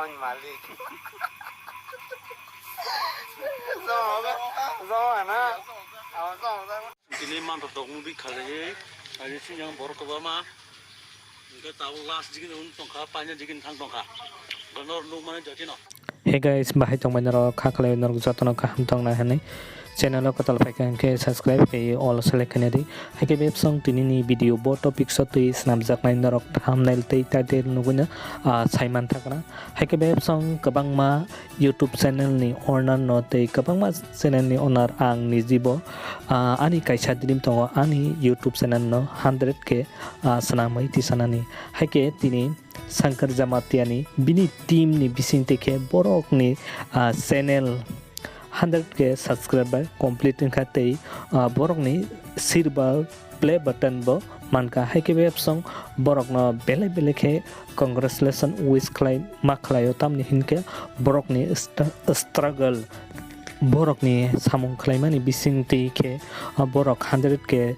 Zon Malik. Zon na. Ini mantap tongu bi kali. Hari ini yang baru ke bawah. Enggak tahu last jikin untung kapanya jikin tang tongka. Ganor lu mana jadi no. Hey guys, bahaya tong banyak kakak nor jatuh kaham tong nah ini. Channel ko talpakan ke subscribe ke all select ne di. Hai ke web song tini ni video bo topic so tu snapjak nai norok thumbnail tei title nuguna saiman thakna. Hai ke web song kabang ma YouTube channel ni owner no tei kabang ma channel ni owner ang ni jibo ani kaisa dirim tongo ani YouTube channel no 100k sanamai ti sanani. Hai ke tini Shankar jamatia ni bini team ni bising teke borok ni channel 100k subscriber complete khatei borok ni silver play button bo manka hai ke web song borok no bele ke congratulation wish claim maklayo tam ni hinke borok ni struggle borok ni samung claimani bising teke borok 100k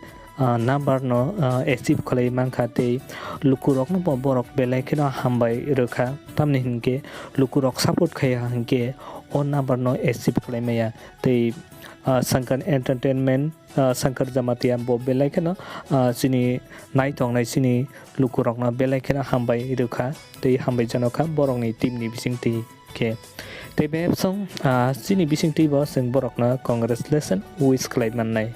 number no achieve khalai mankate lukurok no borok belai kena hambai rekha tamni hinke lukurok support khaya hinke on number no achieve khalai maya tei Shankar entertainment Shankar jamatia bo belai kena sini nai tong nai sini lukurok no belai kena hambai rekha tei hambai janokha borok ni team ni bising ti ke tei be song sini bising ti bo sing borok na congratulation wish khalai mannai.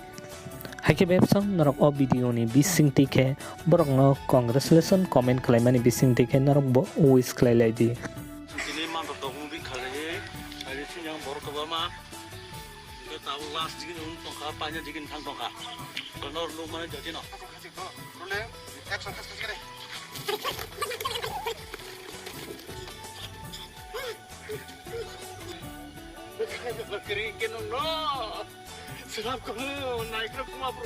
Hai ke web song norok o video ni bising tike borok no congratulation comment klaimani bising tike norok bo wish klailai di. Ini mantap tongu bi kali. Hari ini yang baru ke bawah. Enggak tahu last jikin untung kapanya jikin tang tongka. Ganor lu mana jadi no. Rolling. Action kas kas kare. Kerikin no. Serap kamu naik ke rumah bro.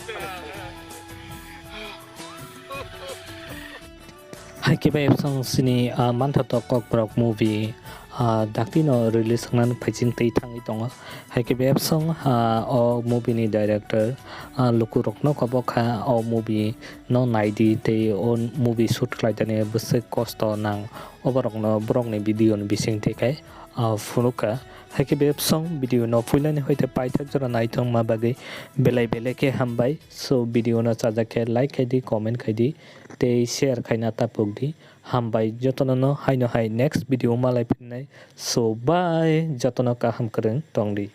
Hai ke web song sini mantap tokok brok movie dakti no release ngan phajing tei thangi tongo. Hai ke web song o movie ni director lukurok no kabokha o movie no naidi tei on movie shoot klaidane bese kosto nang oborok no brok ni video ni bising tei kai funuka. Hai ke web song video no fuilani hoite paithak jora naitong ma bage belai ke hambai so video no chaja ke like kaidi comment kaidi tei share khaina tapuk di hambai jotono no haino hai next video malai phinnai so bye jotono kaham kreng tongdi.